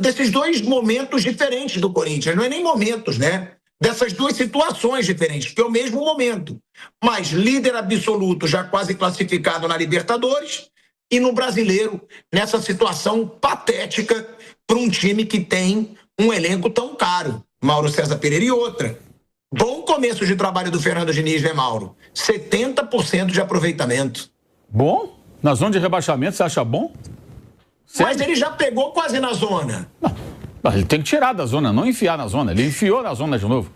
desses dois momentos diferentes do Corinthians. Não é nem momentos, né? Dessas duas situações diferentes, porque é o mesmo momento. Mas líder absoluto, já quase classificado na Libertadores, e no Brasileiro, nessa situação patética para um time que tem um elenco tão caro. Mauro César Pereira. E outra, bom começo de trabalho do Fernando Diniz, né, Mauro? 70% de aproveitamento. Bom? Na zona de rebaixamento, você acha bom? Mas ele já pegou quase na zona. Não, ele tem que tirar da zona, não enfiar na zona. Ele enfiou na zona de novo.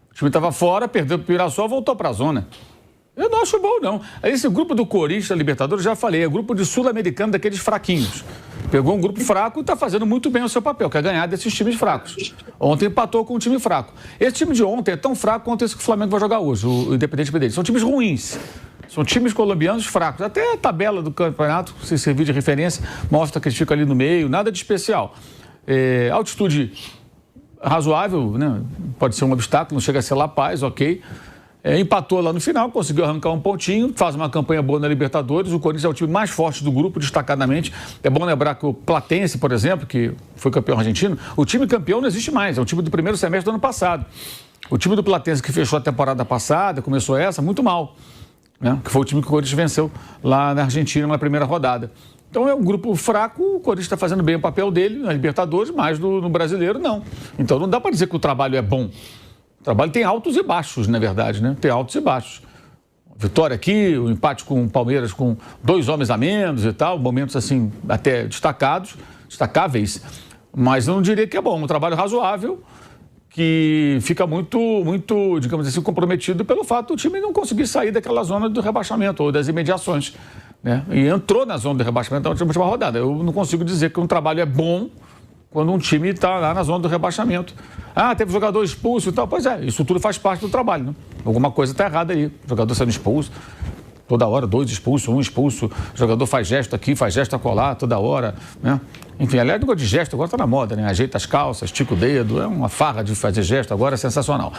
O time estava fora, perdeu para o Mirassol, voltou para a zona. Eu não acho bom, não. Esse grupo do Corinthians, da Libertadores, já falei, é grupo de sul-americano daqueles fraquinhos. Pegou um grupo fraco e está fazendo muito bem o seu papel, que é ganhar desses times fracos. Ontem empatou com um time fraco. Esse time de ontem é tão fraco quanto esse que o Flamengo vai jogar hoje, o Independente Medellín. São times ruins. São times colombianos fracos. Até a tabela do campeonato, se servir de referência, mostra que eles ficam ali no meio, nada de especial. Altitude razoável, né? Pode ser um obstáculo, não chega a ser La Paz, ok. Empatou lá no final, conseguiu arrancar um pontinho, faz uma campanha boa na Libertadores. O Corinthians é o time mais forte do grupo, destacadamente. É bom lembrar que o Platense, por exemplo, que foi campeão argentino, o time campeão não existe mais, é o time do primeiro semestre do ano passado. O time do Platense que fechou a temporada passada, começou essa, muito mal, né? Que foi o time que o Corinthians venceu lá na Argentina na primeira rodada. Então é um grupo fraco, o Corinthians está fazendo bem o papel dele na Libertadores, mas no Brasileiro não. Então não dá para dizer que o trabalho é bom. O trabalho tem altos e baixos, na verdade, né? Tem altos e baixos. Vitória aqui, o empate com o Palmeiras com 2 homens a menos e tal, momentos assim até destacáveis, mas eu não diria que é bom. Um trabalho razoável que fica muito, digamos assim, comprometido pelo fato do time não conseguir sair daquela zona do rebaixamento ou das imediações, né? E entrou na zona do rebaixamento na última rodada. Eu não consigo dizer que um trabalho é bom quando um time está lá na zona do rebaixamento. Ah, teve jogador expulso e tal. Pois é, isso tudo faz parte do trabalho, né? Alguma coisa está errada aí. O jogador sendo expulso, toda hora, 2 expulsos, 1 expulso. O jogador faz gesto aqui, faz gesto acolá, toda hora, né? Enfim, aliás, negócio de gesto agora está na moda, né? Ajeita as calças, estica o dedo, é uma farra de fazer gesto agora, é sensacional.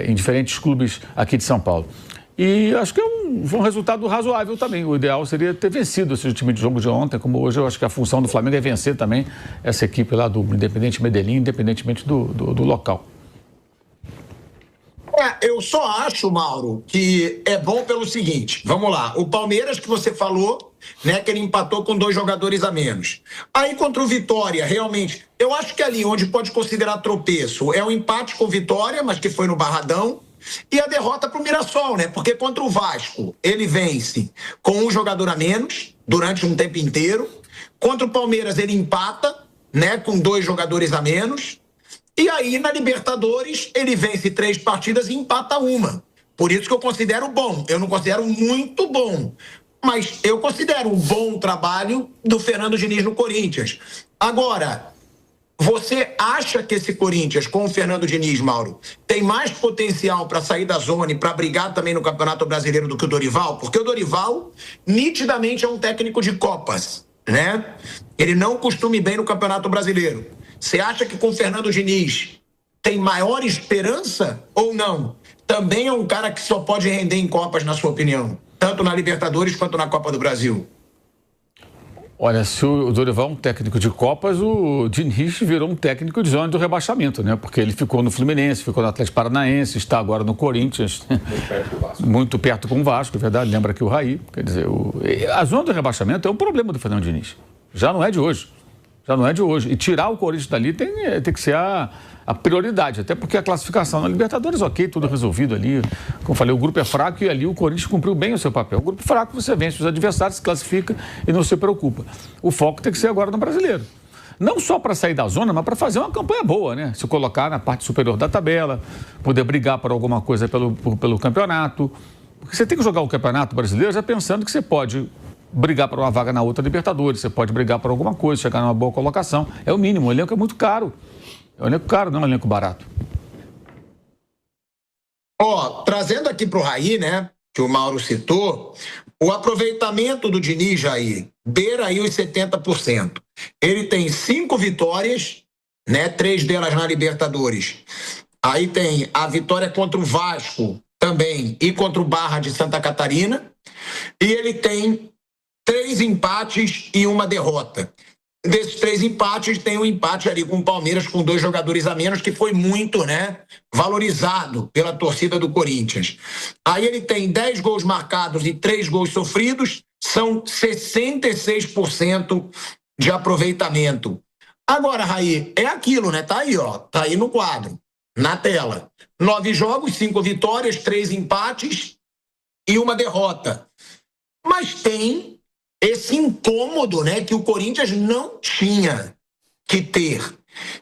Em diferentes clubes aqui de São Paulo. E acho que foi um resultado razoável também. O ideal seria ter vencido esse time de jogo de ontem, como hoje eu acho que a função do Flamengo é vencer também essa equipe lá do Independente Medellín, independentemente do local. Eu só acho, Mauro, que é bom pelo seguinte, vamos lá, o Palmeiras que você falou, né, que ele empatou com 2 jogadores a menos. Aí contra o Vitória, realmente, eu acho que ali onde pode considerar tropeço é o empate com o Vitória, mas que foi no Barradão, e a derrota para o Mirassol, né? Porque contra o Vasco, ele vence com 1 jogador a menos durante um tempo inteiro. Contra o Palmeiras, ele empata, né? Com 2 jogadores a menos. E aí, na Libertadores, ele vence 3 partidas e empata 1. Por isso que eu considero bom. Eu não considero muito bom, mas eu considero um bom trabalho do Fernando Diniz no Corinthians. Agora, você acha que esse Corinthians, com o Fernando Diniz, Mauro, tem mais potencial para sair da zona e para brigar também no Campeonato Brasileiro do que o Dorival? Porque o Dorival, nitidamente, é um técnico de Copas, né? Ele não costuma ir bem no Campeonato Brasileiro. Você acha que com o Fernando Diniz tem maior esperança ou não? Também é um cara que só pode render em Copas, na sua opinião? Tanto na Libertadores quanto na Copa do Brasil. Olha, se o Dorival é um técnico de Copas, o Diniz virou um técnico de zona do rebaixamento, né? Porque ele ficou no Fluminense, ficou no Atlético Paranaense, está agora no Corinthians. Muito perto com o Vasco, é verdade, lembra aqui o Raí. Quer dizer, a zona do rebaixamento é um problema do Fernando Diniz. Já não é de hoje. Já não é de hoje. E tirar o Corinthians dali tem que ser a prioridade, até porque a classificação na Libertadores, ok, tudo resolvido ali. Como eu falei, o grupo é fraco e ali o Corinthians cumpriu bem o seu papel. O grupo fraco, você vence os adversários, se classifica e não se preocupa. O foco tem que ser agora no Brasileiro. Não só para sair da zona, mas para fazer uma campanha boa, né? Se colocar na parte superior da tabela, poder brigar por alguma coisa pelo campeonato. Porque você tem que jogar o Campeonato Brasileiro já pensando que você pode brigar por uma vaga na outra Libertadores, você pode brigar por alguma coisa, chegar numa boa colocação. É o mínimo, o elenco é muito caro. É um elenco caro, não é um elenco barato. Trazendo aqui para o Raí, né, que o Mauro citou, o aproveitamento do Diniz, Jair, beira aí os 70%. Ele tem 5 vitórias, né, 3 delas na Libertadores. Aí tem a vitória contra o Vasco também e contra o Barra de Santa Catarina. E ele tem 3 empates e 1 derrota. Desses 3 empates, tem um empate ali com o Palmeiras, com 2 jogadores a menos, que foi muito, né, valorizado pela torcida do Corinthians. Aí ele tem 10 gols marcados e 3 gols sofridos, são 66% de aproveitamento. Agora, Raí, é aquilo, né? Tá aí, ó, tá aí no quadro, na tela. 9 jogos, 5 vitórias, 3 empates e 1 derrota. Mas tem esse incômodo, né, que o Corinthians não tinha que ter,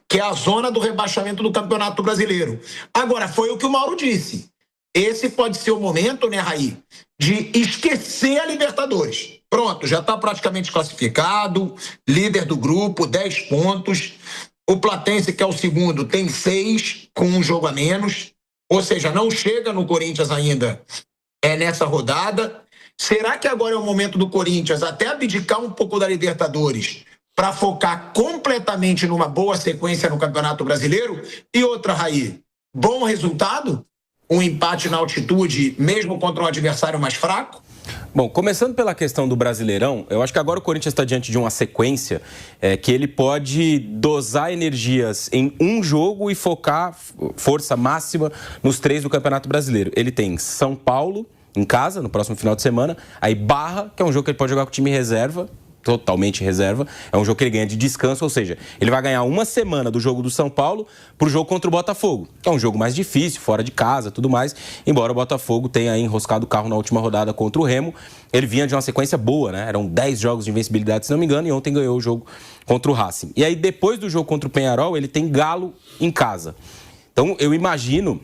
que é a zona do rebaixamento do Campeonato Brasileiro. Agora, foi o que o Mauro disse. Esse pode ser o momento, né, Raí, de esquecer a Libertadores. Pronto, já está praticamente classificado, líder do grupo, 10 pontos. O Platense, que é o segundo, tem 6, com um jogo a menos. Ou seja, não chega no Corinthians ainda nessa rodada. Será que agora é o momento do Corinthians até abdicar um pouco da Libertadores para focar completamente numa boa sequência no Campeonato Brasileiro? E outra, Raí, bom resultado? Um empate na altitude, mesmo contra um adversário mais fraco? Bom, começando pela questão do Brasileirão, eu acho que agora o Corinthians está diante de uma sequência que ele pode dosar energias em um jogo e focar força máxima nos 3 do Campeonato Brasileiro. Ele tem São Paulo em casa, no próximo final de semana. Aí Barra, que é um jogo que ele pode jogar com o time reserva, totalmente reserva. É um jogo que ele ganha de descanso, ou seja, ele vai ganhar uma semana do jogo do São Paulo pro jogo contra o Botafogo, que é um jogo mais difícil, fora de casa, tudo mais. Embora o Botafogo tenha enroscado o carro na última rodada contra o Remo, ele vinha de uma sequência boa, né? Eram 10 jogos de invencibilidade, se não me engano, e ontem ganhou o jogo contra o Racing. E aí, depois do jogo contra o Peñarol, ele tem Galo em casa. Então, eu imagino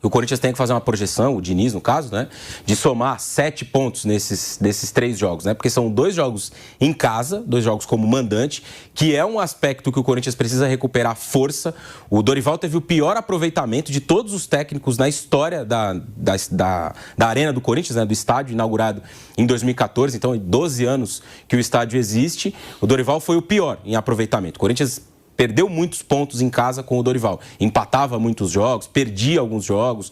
o Corinthians tem que fazer uma projeção, o Diniz, no caso, né, de somar 7 pontos desses 3 jogos, né, porque são 2 jogos em casa, 2 jogos como mandante, que é um aspecto que o Corinthians precisa recuperar força. O Dorival teve o pior aproveitamento de todos os técnicos na história da arena do Corinthians, né, do estádio, inaugurado em 2014, então, em 12 anos que o estádio existe, o Dorival foi o pior em aproveitamento. O Corinthians perdeu muitos pontos em casa com o Dorival. Empatava muitos jogos, perdia alguns jogos.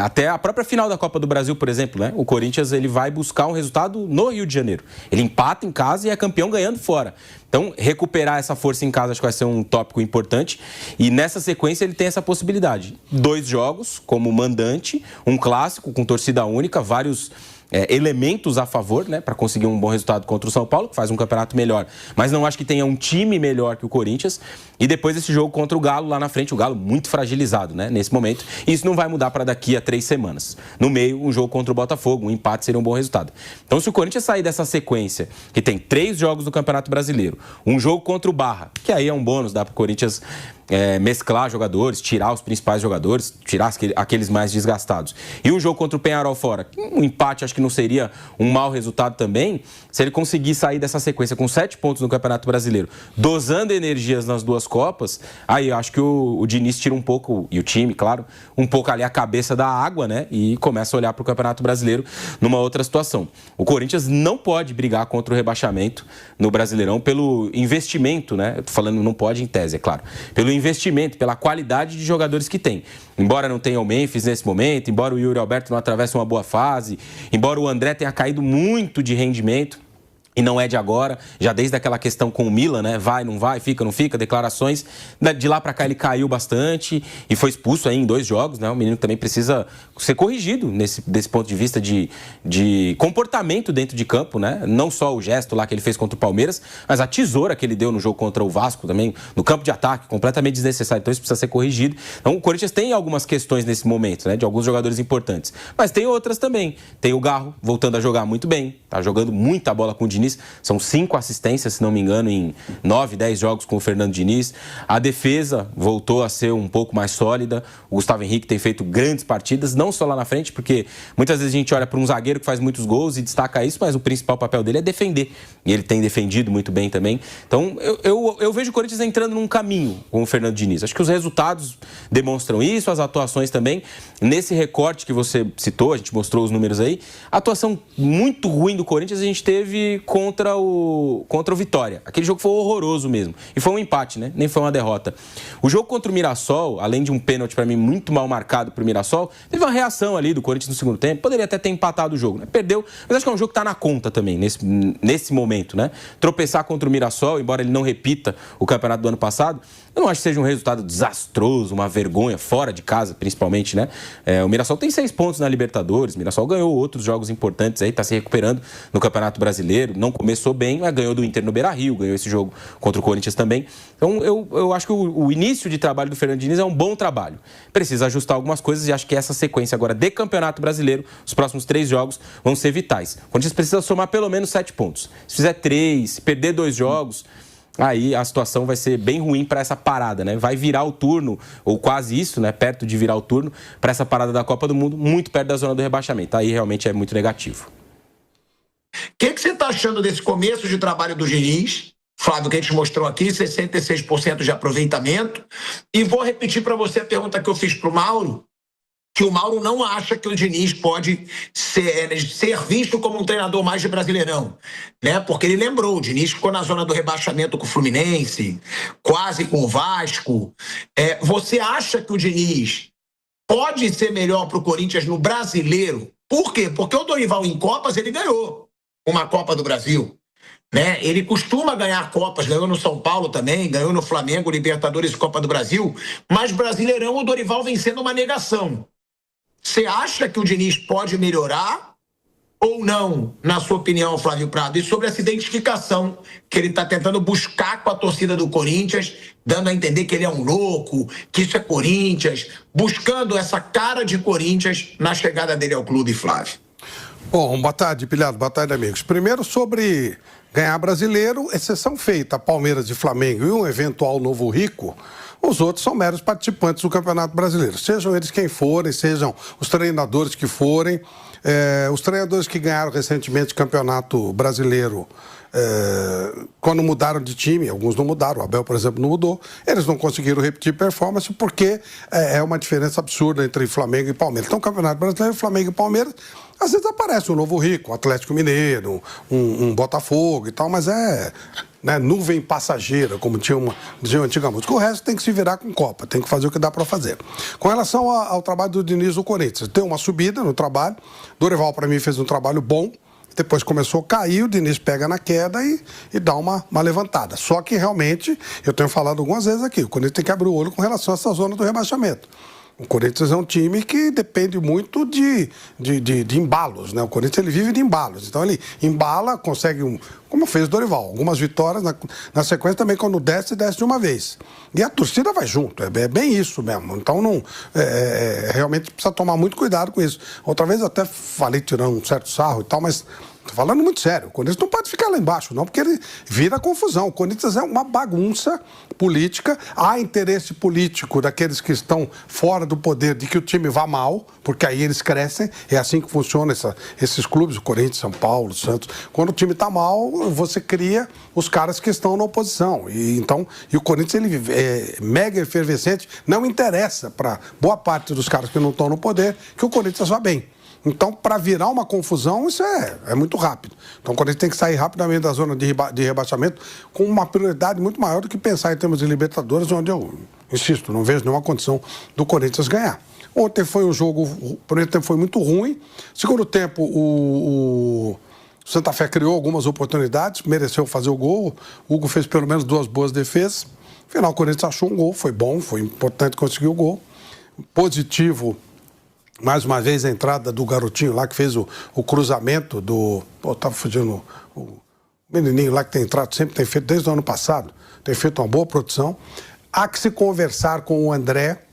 Até a própria final da Copa do Brasil, por exemplo, né? O Corinthians ele vai buscar um resultado no Rio de Janeiro. Ele empata em casa e é campeão ganhando fora. Então, recuperar essa força em casa acho que vai ser um tópico importante. E nessa sequência ele tem essa possibilidade. 2 jogos como mandante, um clássico com torcida única, vários elementos a favor, né, para conseguir um bom resultado contra o São Paulo, que faz um campeonato melhor, mas não acho que tenha um time melhor que o Corinthians. E depois esse jogo contra o Galo lá na frente, o Galo muito fragilizado, né, nesse momento. E isso não vai mudar para daqui a 3 semanas. No meio, um jogo contra o Botafogo, um empate seria um bom resultado. Então, se o Corinthians sair dessa sequência, que tem 3 jogos do Campeonato Brasileiro, um jogo contra o Barra, que aí é um bônus, dá para o Corinthians mesclar jogadores, tirar os principais jogadores, tirar aqueles mais desgastados. E um jogo contra o Peñarol fora, um empate acho que não seria um mau resultado também, se ele conseguir sair dessa sequência com 7 pontos no Campeonato Brasileiro, dosando energias nas 2 Copas, aí eu acho que o Diniz tira um pouco, e o time, claro, um pouco ali a cabeça da água, né, e começa a olhar para o Campeonato Brasileiro numa outra situação. O Corinthians não pode brigar contra o rebaixamento no Brasileirão pelo investimento, né, eu tô falando não pode em tese, é claro, pelo investimento, pela qualidade de jogadores que tem. Embora não tenha o Memphis nesse momento, embora o Yuri Alberto não atravesse uma boa fase, embora o André tenha caído muito de rendimento, e não é de agora, já desde aquela questão com o Milan, né? Vai, não vai, fica, não fica, declarações. De lá para cá ele caiu bastante e foi expulso aí em 2 jogos, né? O menino também precisa ser corrigido desse ponto de vista de comportamento dentro de campo, né? Não só o gesto lá que ele fez contra o Palmeiras, mas a tesoura que ele deu no jogo contra o Vasco também, no campo de ataque, completamente desnecessário. Então isso precisa ser corrigido. Então o Corinthians tem algumas questões nesse momento, né? De alguns jogadores importantes. Mas tem outras também. Tem o Garro voltando a jogar muito bem, tá jogando muita bola com o Diniz. São 5 assistências, se não me engano, em 9, 10 jogos com o Fernando Diniz. A defesa voltou a ser um pouco mais sólida. O Gustavo Henrique tem feito grandes partidas, não só lá na frente, porque muitas vezes a gente olha para um zagueiro que faz muitos gols e destaca isso, mas o principal papel dele é defender. E ele tem defendido muito bem também. Então, eu vejo o Corinthians entrando num caminho com o Fernando Diniz. Acho que os resultados demonstram isso, as atuações também. Nesse recorte que você citou, a gente mostrou os números aí, a atuação muito ruim do Corinthians a gente teve contra o Vitória. Aquele jogo foi horroroso mesmo. E foi um empate, né? Nem foi uma derrota. O jogo contra o Mirassol, além de um pênalti para mim muito mal marcado pro Mirassol, teve uma reação ali do Corinthians no segundo tempo. Poderia até ter empatado o jogo, né? Perdeu, mas acho que é um jogo que tá na conta também, nesse momento, né? Tropeçar contra o Mirassol, embora ele não repita o campeonato do ano passado, eu não acho que seja um resultado desastroso, uma vergonha, fora de casa, principalmente, né? O Mirassol tem 6 pontos na Libertadores, o Mirassol ganhou outros jogos importantes aí, tá se recuperando no Campeonato Brasileiro, não começou bem, mas ganhou do Inter no Beira-Rio, ganhou esse jogo contra o Corinthians também. Então, eu acho que o início de trabalho do Fernando Diniz é um bom trabalho. Precisa ajustar algumas coisas e acho que essa sequência agora de Campeonato Brasileiro, os próximos 3 jogos vão ser vitais. O Corinthians precisa somar pelo menos 7 pontos. Se fizer 3, se perder 2 jogos, aí a situação vai ser bem ruim para essa parada, né? Vai virar o turno, ou quase isso, né? Perto de virar o turno, para essa parada da Copa do Mundo, muito perto da zona do rebaixamento. Aí realmente é muito negativo. O que você está achando desse começo de trabalho do Diniz? Flávio, que a gente mostrou aqui, 66% de aproveitamento. E vou repetir para você a pergunta que eu fiz para o Mauro, que o Mauro não acha que o Diniz pode ser visto como um treinador mais de Brasileirão, né? Porque ele lembrou, o Diniz ficou na zona do rebaixamento com o Fluminense, quase com o Vasco. Você acha que o Diniz pode ser melhor para o Corinthians no Brasileiro? Por quê? Porque o Dorival em Copas, ele ganhou uma Copa do Brasil, né? Ele costuma ganhar Copas, ganhou no São Paulo também, ganhou no Flamengo, Libertadores e Copa do Brasil, mas Brasileirão o Dorival vem sendo uma negação. Você acha que o Diniz pode melhorar ou não, na sua opinião, Flávio Prado? E sobre essa identificação que ele está tentando buscar com a torcida do Corinthians, dando a entender que ele é um louco, que isso é Corinthians, buscando essa cara de Corinthians na chegada dele ao clube, Flávio. Bom, boa tarde, Pilhado, boa tarde, amigos. Primeiro, sobre ganhar brasileiro, exceção feita, Palmeiras e Flamengo e um eventual novo rico, os outros são meros participantes do Campeonato Brasileiro. Sejam eles quem forem, sejam os treinadores que forem. Os treinadores que ganharam recentemente o Campeonato Brasileiro, quando mudaram de time, alguns não mudaram, o Abel, por exemplo, não mudou, eles não conseguiram repetir performance porque é uma diferença absurda entre Flamengo e Palmeiras. Então, o Campeonato Brasileiro, Flamengo e Palmeiras, às vezes aparece um novo rico, um Atlético Mineiro, um Botafogo e tal, mas nuvem passageira, como diziam antigamente. O resto tem que se virar com Copa, tem que fazer o que dá para fazer. Com relação ao trabalho do Diniz no Corinthians, tem uma subida no trabalho, Dorival, para mim, fez um trabalho bom, depois começou a cair, o Diniz pega na queda e dá uma levantada. Só que, realmente, eu tenho falado algumas vezes aqui, o Corinthians tem que abrir o olho com relação a essa zona do rebaixamento. O Corinthians é um time que depende muito de embalos, né? O Corinthians, ele vive de embalos. Então, ele embala, consegue, como fez o Dorival, algumas vitórias na sequência também, quando desce de uma vez. E a torcida vai junto, é bem isso mesmo. Então, realmente precisa tomar muito cuidado com isso. Outra vez eu até falei tirando um certo sarro e tal, mas tô falando muito sério. O Corinthians não pode ficar lá embaixo, não, porque ele vira confusão. O Corinthians é uma bagunça política. Há interesse político daqueles que estão fora do poder de que o time vá mal, porque aí eles crescem. É assim que funciona esses clubes, o Corinthians, São Paulo, Santos. Quando o time está mal, você cria os caras que estão na oposição. E o Corinthians, ele é mega efervescente. Não interessa para boa parte dos caras que não estão no poder que o Corinthians vá bem. Então, para virar uma confusão, isso é muito rápido. Então, o Corinthians tem que sair rapidamente da zona de rebaixamento com uma prioridade muito maior do que pensar em termos de Libertadores, onde eu, insisto, não vejo nenhuma condição do Corinthians ganhar. Ontem foi um jogo, o primeiro tempo foi muito ruim. Segundo tempo, o Santa Fé criou algumas oportunidades, mereceu fazer o gol. O Hugo fez pelo menos 2 boas defesas. No final, o Corinthians achou um gol, foi bom, foi importante conseguir o gol. Positivo, mais uma vez, a entrada do garotinho lá que fez o cruzamento do... Tava fugindo o menininho lá que tem entrado, sempre tem feito, desde o ano passado, tem feito uma boa produção. Há que se conversar com o André,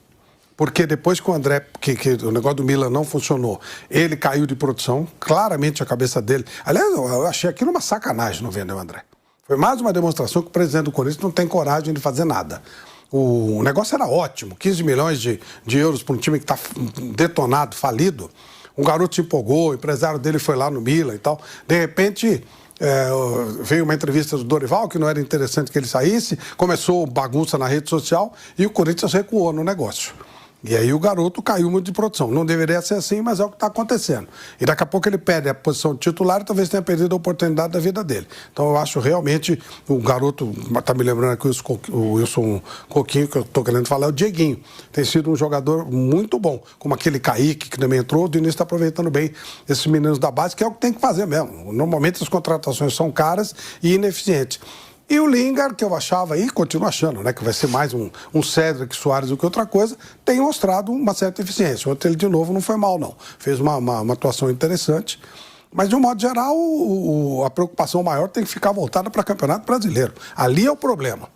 porque depois que o André, que o negócio do Milan não funcionou, ele caiu de produção, claramente a cabeça dele... Aliás, eu achei aquilo uma sacanagem não vender o André. Foi mais uma demonstração que o presidente do Corinthians não tem coragem de fazer nada. O negócio era ótimo, 15 milhões de euros para um time que está detonado, falido. Um garoto se empolgou, o empresário dele foi lá no Milan e tal. De repente, veio uma entrevista do Dorival, que não era interessante que ele saísse, começou bagunça na rede social e o Corinthians recuou no negócio. E aí o garoto caiu muito de produção. Não deveria ser assim, mas é o que está acontecendo. E daqui a pouco ele perde a posição de titular e talvez tenha perdido a oportunidade da vida dele. Então eu acho realmente o garoto, está me lembrando aqui o Wilson Coquinho, que eu estou querendo falar, é o Dieguinho. Tem sido um jogador muito bom, como aquele Kaique, que também entrou, o Diniz está aproveitando bem esses meninos da base, que é o que tem que fazer mesmo. Normalmente as contratações são caras e ineficientes. E o Lingard, que eu achava e continuo achando, né, que vai ser mais um Cédric Soares do que outra coisa, tem mostrado uma certa eficiência. Ontem ele, de novo, não foi mal, não. Fez uma atuação interessante. Mas, de um modo geral, a preocupação maior tem que ficar voltada para o Campeonato Brasileiro. Ali é o problema.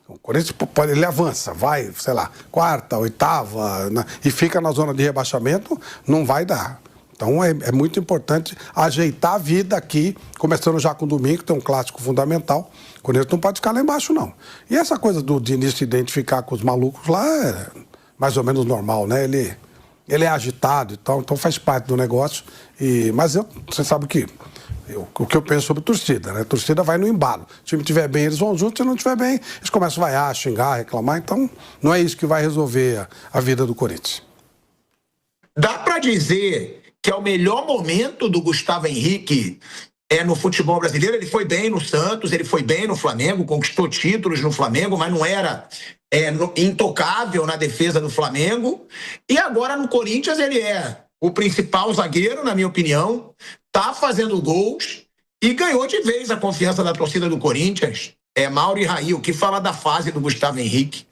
O Corinthians, ele avança, vai, sei lá, quarta, oitava, e fica na zona de rebaixamento, não vai dar. Então é muito importante ajeitar a vida aqui, começando já com o domingo, tem um clássico fundamental. O Corinthians não pode ficar lá embaixo, não. E essa coisa do Diniz se identificar com os malucos lá é mais ou menos normal, né? Ele é agitado e tal, então faz parte do negócio. Mas você sabe o que eu penso sobre torcida, né? A torcida vai no embalo. Se o time estiver bem, eles vão juntos. Se não estiver bem, eles começam a vaiar, xingar, reclamar. Então não é isso que vai resolver a vida do Corinthians. Dá para dizer que é o melhor momento do Gustavo Henrique no futebol brasileiro? Ele foi bem no Santos, ele foi bem no Flamengo, conquistou títulos no Flamengo, mas não era intocável na defesa do Flamengo. E agora no Corinthians ele é o principal zagueiro, na minha opinião, tá fazendo gols e ganhou de vez a confiança da torcida do Corinthians. Mauro e Raí, o que fala da fase do Gustavo Henrique?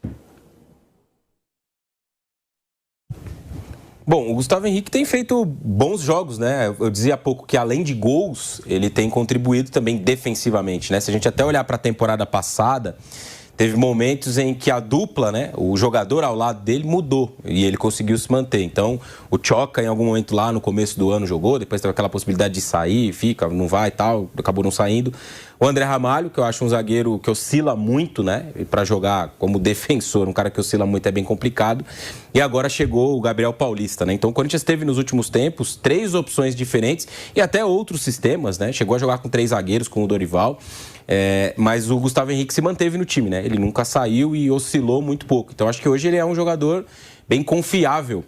Bom, o Gustavo Henrique tem feito bons jogos, né? Eu dizia há pouco que, além de gols, ele tem contribuído também defensivamente, né? Se a gente até olhar para a temporada passada, teve momentos em que a dupla, né, o jogador ao lado dele mudou e ele conseguiu se manter. Então, o Tchoca, em algum momento lá no começo do ano, jogou, depois teve aquela possibilidade de sair, fica, não vai e tal, acabou não saindo. O André Ramalho, que eu acho um zagueiro que oscila muito, né, para jogar como defensor, um cara que oscila muito é bem complicado. E agora chegou o Gabriel Paulista, né? Então, o Corinthians teve nos últimos tempos 3 opções diferentes e até outros sistemas, né? Chegou a jogar com 3 zagueiros, com o Dorival. Mas o Gustavo Henrique se manteve no time, né? Ele nunca saiu e oscilou muito pouco. Então acho que hoje ele é um jogador bem confiável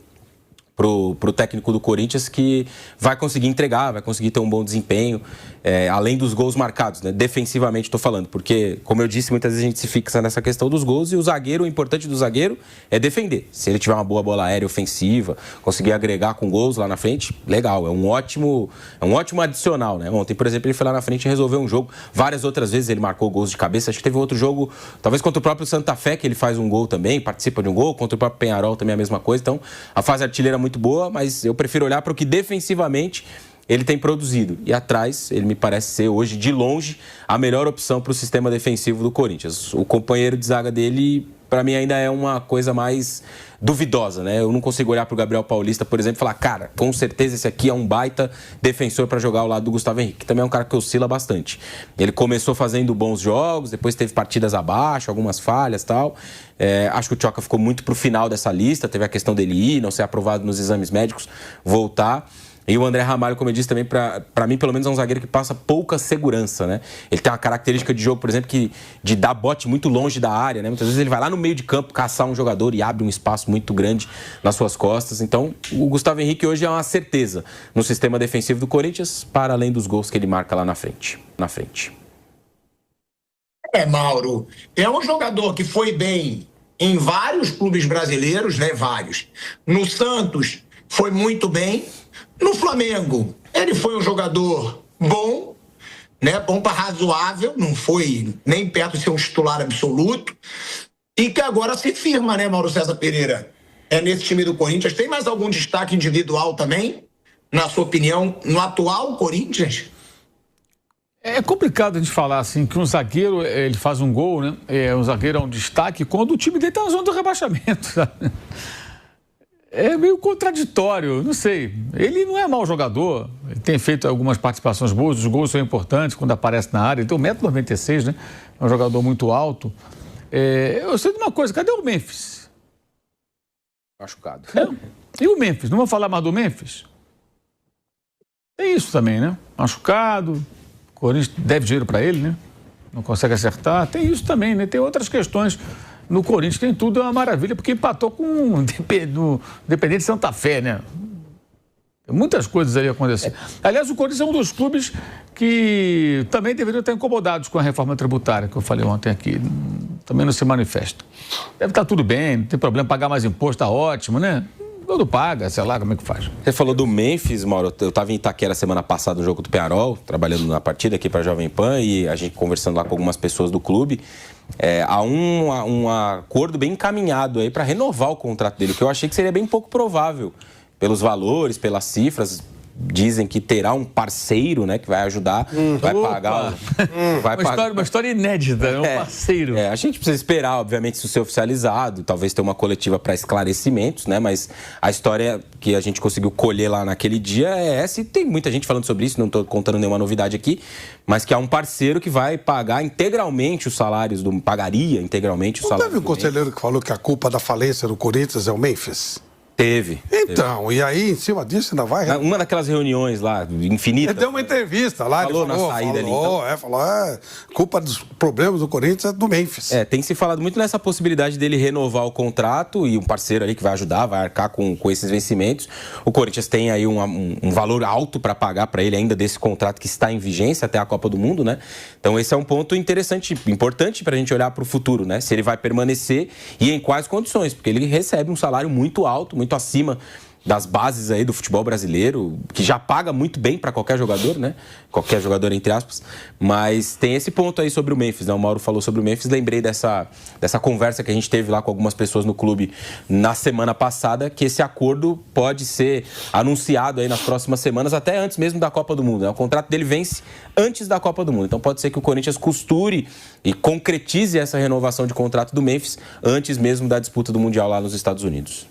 pro técnico do Corinthians, que vai conseguir entregar, vai conseguir ter um bom desempenho, além dos gols marcados, né? Defensivamente estou falando, porque, como eu disse, muitas vezes a gente se fixa nessa questão dos gols e o importante do zagueiro é defender. Se ele tiver uma boa bola aérea ofensiva, conseguir agregar com gols lá na frente, legal, é um ótimo adicional, né? Ontem, por exemplo, ele foi lá na frente e resolveu um jogo. Várias outras vezes ele marcou gols de cabeça. Acho que teve outro jogo, talvez contra o próprio Santa Fé, que ele faz um gol também, participa de um gol, contra o próprio Peñarol também a mesma coisa. Então, a fase artilheira muito boa, mas eu prefiro olhar para o que defensivamente ele tem produzido. E atrás, ele me parece ser hoje, de longe, a melhor opção para o sistema defensivo do Corinthians. O companheiro de zaga dele, para mim, ainda é uma coisa mais duvidosa, né? Eu não consigo olhar para o Gabriel Paulista, por exemplo, e falar, cara, com certeza esse aqui é um baita defensor para jogar ao lado do Gustavo Henrique, que também é um cara que oscila bastante. Ele começou fazendo bons jogos, depois teve partidas abaixo, algumas falhas e tal. Acho que o Tchoca ficou muito pro final dessa lista, teve a questão dele ir, não ser aprovado nos exames médicos, voltar. E o André Ramalho, como eu disse também, para mim, pelo menos é um zagueiro que passa pouca segurança, né? Ele tem uma característica de jogo, por exemplo, de dar bote muito longe da área, né? Muitas vezes ele vai lá no meio de campo caçar um jogador e abre um espaço muito grande nas suas costas. Então, o Gustavo Henrique hoje é uma certeza no sistema defensivo do Corinthians, para além dos gols que ele marca lá na frente. Mauro, é um jogador que foi bem em vários clubes brasileiros, né? Vários. No Santos, foi muito bem. No Flamengo, ele foi um jogador bom, né? Bom para razoável, não foi nem perto de ser um titular absoluto. E que agora se firma, né, Mauro César Pereira? Nesse time do Corinthians. Tem mais algum destaque individual também, na sua opinião, no atual Corinthians? É complicado a gente falar assim que um zagueiro, ele faz um gol, né? Um zagueiro é um destaque quando o time dele está na zona do rebaixamento, sabe? É meio contraditório, não sei. Ele não é mau jogador, ele tem feito algumas participações boas, os gols são importantes quando aparece na área, ele tem 1,96 m, né? É um jogador muito alto. Eu sei de uma coisa, cadê o Memphis? Machucado. E o Memphis? Não vamos falar mais do Memphis? Tem isso também, né? Machucado, o Corinthians deve dinheiro para ele, né? Não consegue acertar. Tem isso também, né? Tem outras questões no Corinthians tem tudo, é uma maravilha, porque empatou com o Independente Santa Fé, né? Muitas coisas ali acontecendo. Aliás, o Corinthians é um dos clubes que também deveriam estar incomodados com a reforma tributária, que eu falei ontem aqui. Também não se manifesta. Deve estar tudo bem, não tem problema, pagar mais imposto, está ótimo, né? Todo paga, sei lá como é que faz. Você falou do Memphis, Mauro. Eu estava em Itaquera semana passada no jogo do Peñarol, trabalhando na partida aqui para a Jovem Pan, e a gente conversando lá com algumas pessoas do clube. Há um acordo bem encaminhado aí para renovar o contrato dele, que eu achei que seria bem pouco provável. Pelos valores, pelas cifras, dizem que terá um parceiro, né, que vai ajudar, vai pagar... Uma história inédita, né? Um parceiro. A gente precisa esperar, obviamente, isso ser oficializado, talvez ter uma coletiva para esclarecimentos, né, mas a história que a gente conseguiu colher lá naquele dia é essa, e tem muita gente falando sobre isso, não estou contando nenhuma novidade aqui, mas que há um parceiro que vai pagar integralmente os salários pagaria integralmente os salários. Não teve um conselheiro que falou que a culpa da falência do Corinthians é o Memphis? Teve. Então, e aí, em cima disso, ainda vai... Uma daquelas reuniões lá, infinitas. Ele deu uma entrevista lá, falou na saída ali. Então... falou, culpa dos problemas do Corinthians é do Memphis. Tem se falado muito nessa possibilidade dele renovar o contrato e um parceiro ali que vai ajudar, vai arcar com esses vencimentos. O Corinthians tem aí um valor alto para pagar para ele ainda desse contrato que está em vigência até a Copa do Mundo, né? Então esse é um ponto interessante, importante para a gente olhar para o futuro, né? Se ele vai permanecer e em quais condições, porque ele recebe um salário muito alto, muito acima das bases aí do futebol brasileiro, que já paga muito bem para qualquer jogador, né? Qualquer jogador, entre aspas. Mas tem esse ponto aí sobre o Memphis, né? O Mauro falou sobre o Memphis, lembrei dessa conversa que a gente teve lá com algumas pessoas no clube na semana passada, que esse acordo pode ser anunciado aí nas próximas semanas, até antes mesmo da Copa do Mundo, né? O contrato dele vence antes da Copa do Mundo. Então pode ser que o Corinthians costure e concretize essa renovação de contrato do Memphis antes mesmo da disputa do Mundial lá nos Estados Unidos.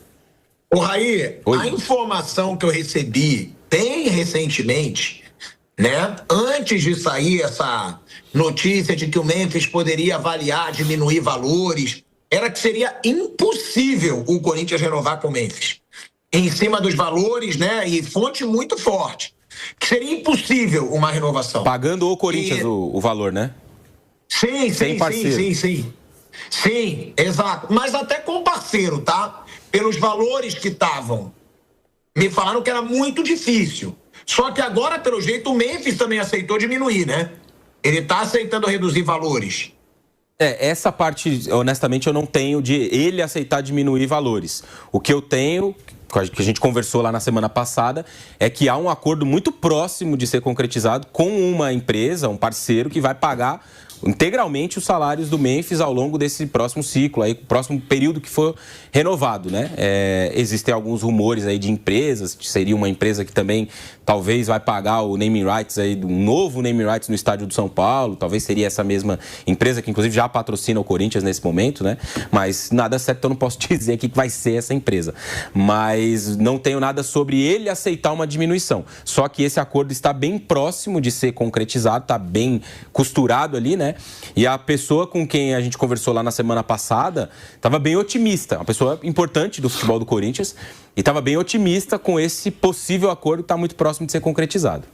Ô, Raí, a informação que eu recebi bem recentemente, né, antes de sair essa notícia de que o Memphis poderia avaliar, diminuir valores, era que seria impossível o Corinthians renovar com o Memphis. Em cima dos valores, né, e fonte muito forte, que seria impossível uma renovação. Pagando o Corinthians o valor, né? Sim, exato. Mas até com parceiro, tá? Pelos valores que estavam. Me falaram que era muito difícil. Só que agora, pelo jeito, o Memphis também aceitou diminuir, né? Ele está aceitando reduzir valores. Essa parte, honestamente, eu não tenho de ele aceitar diminuir valores. O que eu tenho, que a gente conversou lá na semana passada, é que há um acordo muito próximo de ser concretizado com uma empresa, um parceiro, que vai pagar integralmente os salários do Memphis ao longo desse próximo ciclo, aí, próximo período que for renovado, né? Existem alguns rumores aí de empresas, que seria uma empresa que também talvez vai pagar o naming rights aí, um novo naming rights no estádio do São Paulo, talvez seria essa mesma empresa que inclusive já patrocina o Corinthians nesse momento, né? Mas nada certo, eu não posso dizer aqui que vai ser essa empresa. Mas não tenho nada sobre ele aceitar uma diminuição. Só que esse acordo está bem próximo de ser concretizado, está bem costurado ali, né? E a pessoa com quem a gente conversou lá na semana passada estava bem otimista, uma pessoa importante do futebol do Corinthians, e estava bem otimista com esse possível acordo que está muito próximo de ser concretizado.